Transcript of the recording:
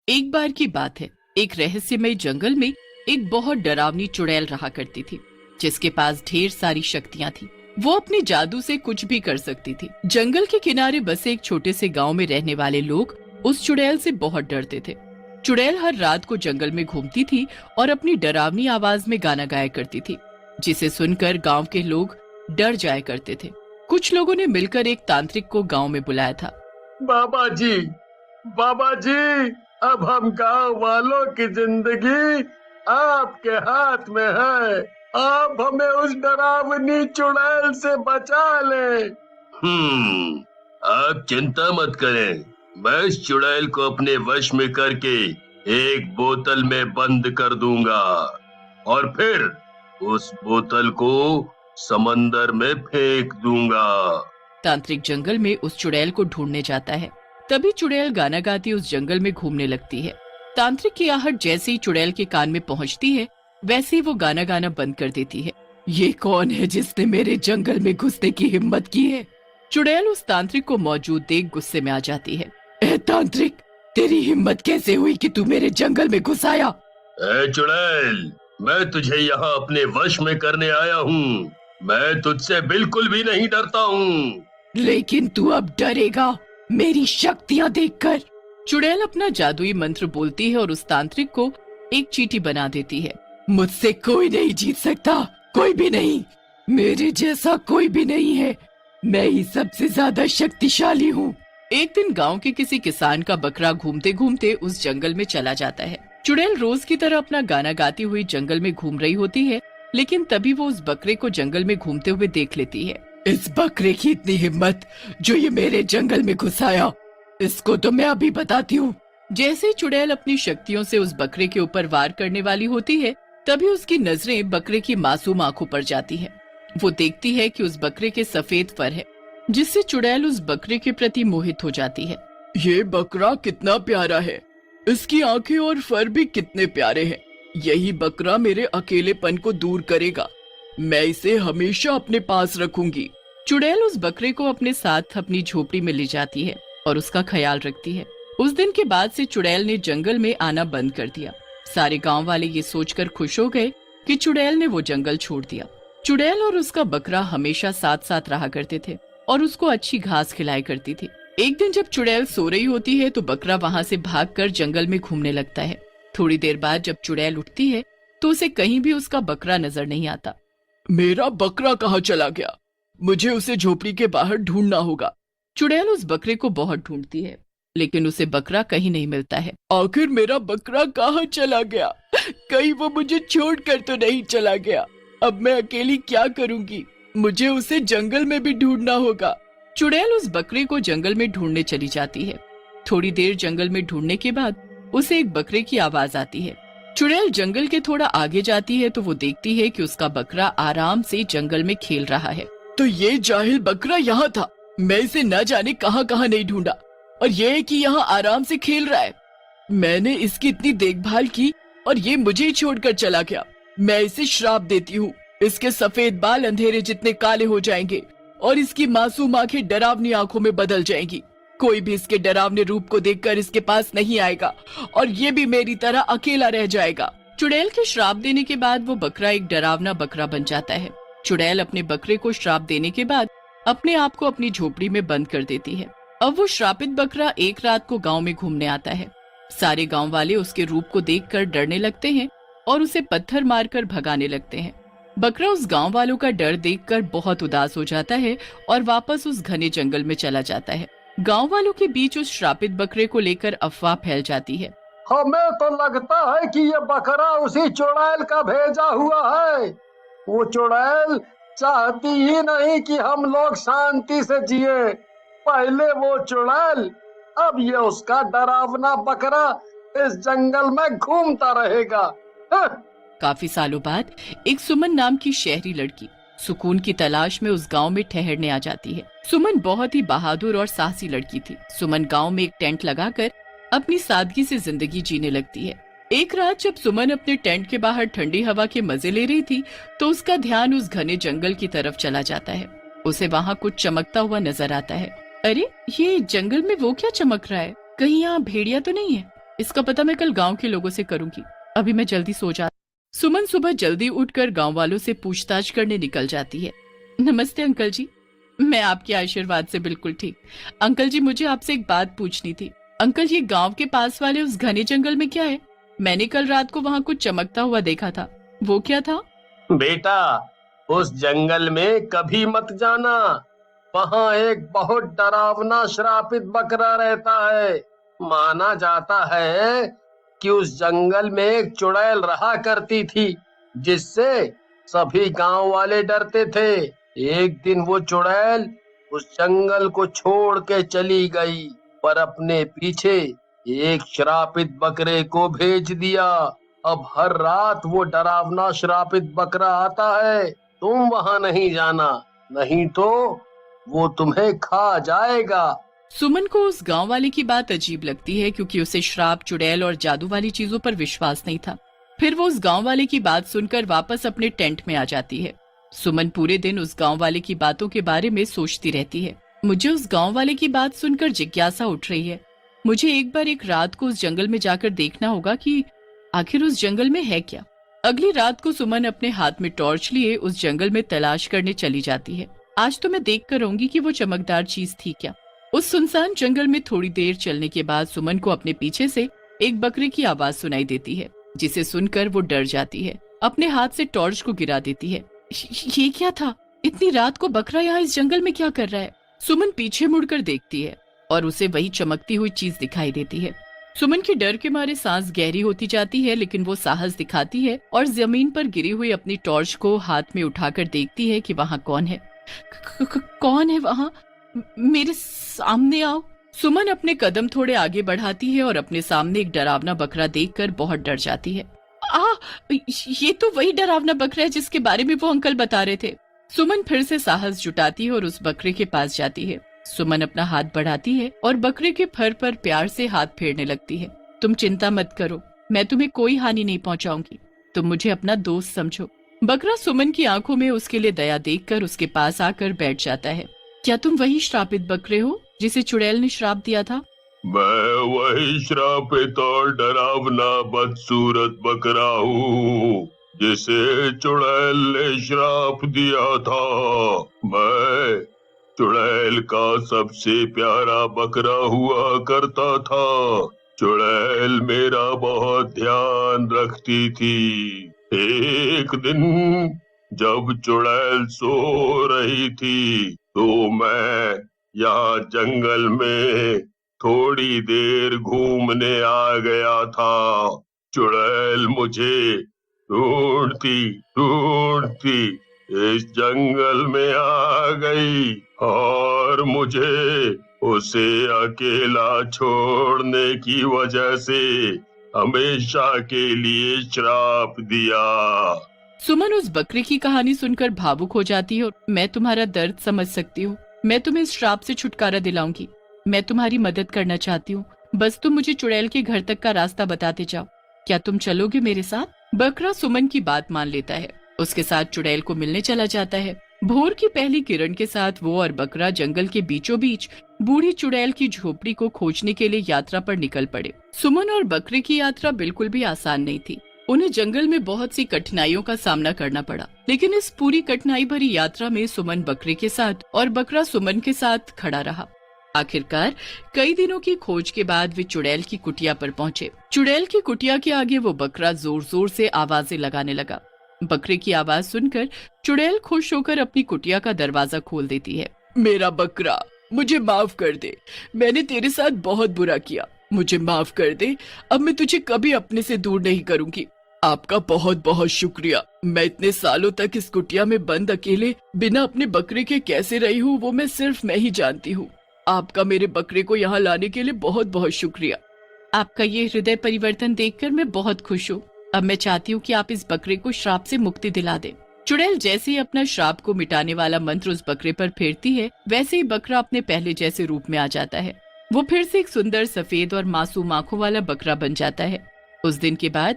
एक बार की बात है, एक रहस्यमय जंगल में एक बहुत डरावनी चुड़ैल रहा करती थी, जिसके पास ढेर सारी शक्तियां थी। वो अपने जादू से कुछ भी कर सकती थी। जंगल के किनारे बसे एक छोटे से गांव में रहने वाले लोग उस चुड़ैल से बहुत डरते थे। चुड़ैल हर रात को जंगल में घूमती थी और अपनी डरावनी आवाज में गाना गाया करती थी, जिसे सुनकर गांव के लोग डर जाया करते थे। कुछ लोगों ने मिलकर एक तांत्रिक को गांव में बुलाया था। बाबा जी, अब हम गांव वालों की जिंदगी आपके हाथ में है। आप हमें उस डरावनी चुड़ैल से बचा ले। आप चिंता मत करें, मैं इस चुड़ैल को अपने वश में करके एक बोतल में बंद कर दूंगा और फिर उस बोतल को समंदर में फेंक दूंगा। तांत्रिक जंगल में उस चुड़ैल को ढूंढने जाता है। तभी चुड़ैल गाना गाती उस जंगल में घूमने लगती है। तांत्रिक की आहट जैसे ही चुड़ैल के कान में पहुंचती है, वैसे ही वो गाना गाना बंद कर देती है। ये कौन है जिसने मेरे जंगल में घुसने की हिम्मत की है? चुड़ैल उस तांत्रिक को मौजूद देख गुस्से में आ जाती है। ए तांत्रिक, तेरी हिम्मत कैसे हुई कि तू मेरे जंगल में घुस आया? ए चुड़ैल, मैं तुझे यहाँ अपने वश में करने आया हूँ। मैं तुझसे बिल्कुल भी नहीं डरता हूँ। लेकिन तू अब डरेगा मेरी शक्तियाँ देखकर। चुड़ैल अपना जादुई मंत्र बोलती है और उस तांत्रिक को एक चींटी बना देती है। मुझसे कोई नहीं जीत सकता, कोई भी नहीं। मेरे जैसा कोई भी नहीं है। मैं ही सबसे ज्यादा शक्तिशाली हूँ। एक दिन गांव के किसी किसान का बकरा घूमते घूमते उस जंगल में चला जाता है। चुड़ैल रोज की तरह अपना गाना गाती हुई जंगल में घूम रही होती है, लेकिन तभी वो उस बकरे को जंगल में घूमते हुए देख लेती है। इस बकरे की इतनी हिम्मत जो ये मेरे जंगल में घुस आया, इसको तो मैं अभी बताती हूँ। जैसे ही चुड़ैल अपनी शक्तियों से उस बकरे के ऊपर वार करने वाली होती है, तभी उसकी नजरें बकरे की मासूम आंखों पर जाती है। वो देखती है कि उस बकरे के सफेद फर है, जिससे चुड़ैल उस बकरे के प्रति मोहित हो जाती है। ये बकरा कितना प्यारा है, इसकी आंखें और फर भी कितने प्यारे हैं। यही बकरा मेरे अकेलेपन को दूर करेगा। मैं इसे हमेशा अपने पास रखूंगी। चुड़ैल उस बकरे को अपने साथ अपनी झोपड़ी में ले जाती है और उसका ख्याल रखती है। उस दिन के बाद से चुड़ैल ने जंगल में आना बंद कर दिया। सारे गांव वाले ये सोचकर खुश हो गए कि चुड़ैल ने वो जंगल छोड़ दिया। चुड़ैल और उसका बकरा हमेशा साथ साथ रहा करते थे और उसको अच्छी घास खिलाया करती थी। एक दिन जब चुड़ैल सो रही होती है तो बकरा वहाँ से भागकर जंगल में घूमने लगता है। थोड़ी देर बाद जब चुड़ैल उठती है तो उसे कहीं भी उसका बकरा नजर नहीं आता। मेरा बकरा कहाँ चला गया? मुझे उसे झोपड़ी के बाहर ढूंढना होगा। चुड़ैल उस बकरे को बहुत ढूंढती है, लेकिन उसे बकरा कहीं नहीं मिलता है। आखिर मेरा बकरा कहाँ चला गया? कहीं वो मुझे छोड़कर तो नहीं चला गया? अब मैं अकेली क्या करूंगी? मुझे उसे जंगल में भी ढूंढना होगा। चुड़ैल उस बकरे को जंगल में ढूंढने चली जाती है। थोड़ी देर जंगल में ढूंढने के बाद उसे एक बकरे की आवाज आती है। चुड़ैल जंगल के थोड़ा आगे जाती है तो वो देखती है कि उसका बकरा आराम से जंगल में खेल रहा है। तो ये जाहिल बकरा यहाँ था। मैं इसे न जाने कहाँ कहाँ नहीं ढूंढा, और ये है कि यहाँ आराम से खेल रहा है। मैंने इसकी इतनी देखभाल की और ये मुझे ही छोड़कर चला गया। मैं इसे श्राप देती हूँ। इसके सफेद बाल अंधेरे जितने काले हो जाएंगे और इसकी मासूम आंखें डरावनी आंखों में बदल जाएंगी। कोई भी इसके डरावने रूप को देखकर इसके पास नहीं आएगा और ये भी मेरी तरह अकेला रह जाएगा। चुड़ैल के श्राप देने के बाद वो बकरा एक डरावना बकरा बन जाता है। चुड़ैल अपने बकरे को श्राप देने के बाद अपने आप को अपनी झोपड़ी में बंद कर देती है। अब वो श्रापित बकरा एक रात को गांव में घूमने आता है। सारे गांव वाले उसके रूप को देखकर डरने लगते हैं और उसे पत्थर मारकर भगाने लगते हैं। बकरा उस गांव वालों का डर देखकर बहुत उदास हो जाता है और वापस उस घने जंगल में चला जाता है। गांव वालों के बीच उस श्रापित बकरे को लेकर अफवाह फैल जाती है। हमें तो लगता है कि ये बकरा उसी चुड़ैल का भेजा हुआ है। वो चुड़ैल चाहती ही नहीं कि हम लोग शांति से जिए। पहले वो चुड़ैल, अब ये उसका डरावना बकरा इस जंगल में घूमता रहेगा। काफी सालों बाद एक सुमन नाम की शहरी लड़की सुकून की तलाश में उस गांव में ठहरने आ जाती है। सुमन बहुत ही बहादुर और साहसी लड़की थी। सुमन गांव में एक टेंट लगाकर अपनी सादगी से जिंदगी जीने लगती है। एक रात जब सुमन अपने टेंट के बाहर ठंडी हवा के मजे ले रही थी तो उसका ध्यान उस घने जंगल की तरफ चला जाता है। उसे वहाँ कुछ चमकता हुआ नजर आता है। अरे, ये जंगल में वो क्या चमक रहा है? कहीं यहाँ भेड़िया तो नहीं है? इसका पता मैं कल गांव के लोगों से करूंगी। अभी मैं जल्दी सो जा। सुमन सुबह जल्दी उठकर गांव वालों से पूछताछ करने निकल जाती है। नमस्ते अंकल जी, मैं आपके आशीर्वाद से बिल्कुल ठीक। अंकल जी, मुझे आपसे एक बात पूछनी थी। अंकल, ये गांव के पास वाले उस घने जंगल में क्या है? मैंने कल रात को वहाँ कुछ चमकता हुआ देखा था, वो क्या था? बेटा, उस जंगल में कभी मत जाना। वहाँ एक बहुत डरावना श्रापित बकरा रहता है। माना जाता है कि उस जंगल में एक चुड़ैल रहा करती थी, जिससे सभी गांव वाले डरते थे। एक दिन वो चुड़ैल उस जंगल को छोड़ के चली गई, पर अपने पीछे एक श्रापित बकरे को भेज दिया। अब हर रात वो डरावना श्रापित बकरा आता है। तुम वहां नहीं जाना, नहीं तो वो तुम्हें खा जाएगा। सुमन को उस गांव वाले की बात अजीब लगती है, क्योंकि उसे श्राप, चुड़ैल और जादू वाली चीजों पर विश्वास नहीं था। फिर वो उस गांव वाले की बात सुनकर वापस अपने टेंट में आ जाती है। सुमन पूरे दिन उस गांव वाले की बातों के बारे में सोचती रहती है। मुझे उस गांव वाले की बात सुनकर जिज्ञासा उठ रही है। मुझे एक बार एक रात को उस जंगल में जाकर देखना होगा कि आखिर उस जंगल में है क्या। अगली रात को सुमन अपने हाथ में टॉर्च लिए उस जंगल में तलाश करने चली जाती है। आज तो मैं देख कर रहूंगी कि वो चमकदार चीज थी क्या। उस सुनसान जंगल में थोड़ी देर चलने के बाद सुमन को अपने पीछे से एक बकरे की आवाज सुनाई देती है, जिसे सुनकर वो डर जाती है। अपने हाथ से टॉर्च को गिरा देती है। ये क्या था? इतनी रात को बकरा यहाँ इस जंगल में क्या कर रहा है? सुमन पीछे मुड़कर देखती है और उसे वही चमकती हुई चीज दिखाई देती है। सुमन की डर के मारे सांस गहरी होती जाती है, लेकिन वो साहस दिखाती है और जमीन पर गिरी हुई अपनी टॉर्च को हाथ में उठाकर देखती है कि वहाँ कौन है। कौन है वहाँ? मेरे सामने आओ। सुमन अपने कदम थोड़े आगे बढ़ाती है और अपने सामने एक डरावना बकरा देखकर बहुत डर जाती है। ये तो वही डरावना बकरा है जिसके बारे में वो अंकल बता रहे थे। सुमन फिर से साहस जुटाती है और उस बकरे के पास जाती है। सुमन अपना हाथ बढ़ाती है और बकरे के फर पर प्यार से हाथ फेरने लगती है। तुम चिंता मत करो, मैं तुम्हें कोई हानि नहीं पहुंचाऊंगी। तुम मुझे अपना दोस्त समझो। बकरा सुमन की आंखों में उसके लिए दया देखकर उसके पास आकर बैठ जाता है। क्या तुम वही श्रापित बकरे हो जिसे चुड़ैल ने श्राप दिया था? मैं वही श्रापित और डरावना बदसूरत बकरा हूँ जिसे चुड़ैल ने श्राप दिया था। मैं चुड़ैल का सबसे प्यारा बकरा हुआ करता था। चुड़ैल मेरा बहुत ध्यान रखती थी। एक दिन जब चुड़ैल सो रही थी तो मैं यहाँ जंगल में थोड़ी देर घूमने आ गया था। चुड़ैल मुझे ढूंढती ढूंढती इस जंगल में आ गई और मुझे उसे अकेला छोड़ने की वजह से हमेशा के लिए श्राप दिया। सुमन उस बकरे की कहानी सुनकर भावुक हो जाती है और मैं तुम्हारा दर्द समझ सकती हूँ। मैं तुम्हें इस श्राप से छुटकारा दिलाऊंगी। मैं तुम्हारी मदद करना चाहती हूँ। बस तुम मुझे चुड़ैल के घर तक का रास्ता बताते जाओ। क्या तुम चलोगे मेरे साथ? बकरा सुमन की बात मान लेता है। उसके साथ चुड़ैल को मिलने चला जाता है। भोर की पहली किरण के साथ वो और बकरा जंगल के बीचों बीच बूढ़ी चुड़ैल की झोपड़ी को खोजने के लिए यात्रा पर निकल पड़े। सुमन और बकरे की यात्रा बिल्कुल भी आसान नहीं थी। उन्हें जंगल में बहुत सी कठिनाइयों का सामना करना पड़ा, लेकिन इस पूरी कठिनाई भरी यात्रा में सुमन बकरे के साथ और बकरा सुमन के साथ खड़ा रहा। आखिरकार कई दिनों की खोज के बाद वे चुड़ैल की कुटिया पर पहुंचे। चुड़ैल की कुटिया के आगे वो बकरा जोर जोर से आवाजें लगाने लगा। बकरे की आवाज सुनकर चुड़ैल खुश होकर अपनी कुटिया का दरवाजा खोल देती है। मेरा बकरा, मुझे माफ कर दे। मैंने तेरे साथ बहुत बुरा किया, मुझे माफ कर दे। अब मैं तुझे कभी अपने से दूर नहीं करूंगी। आपका बहुत बहुत शुक्रिया। मैं इतने सालों तक इस कुटिया में बंद अकेले बिना अपने बकरे के कैसे रही हूँ, वो मैं सिर्फ मैं ही जानती हूँ। आपका मेरे बकरे को यहाँ लाने के लिए बहुत बहुत शुक्रिया। आपका ये हृदय परिवर्तन देखकर मैं बहुत खुश हूँ। अब मैं चाहती हूँ कि आप इस बकरे को श्राप से मुक्ति दिला दें। चुड़ैल जैसे ही अपना श्राप को मिटाने वाला मंत्र उस बकरे पर फेरती है, वैसे ही बकरा अपने पहले जैसे रूप में आ जाता है। वो फिर से एक सुंदर सफेद और मासूम आंखों वाला बकरा बन जाता है। उस दिन के बाद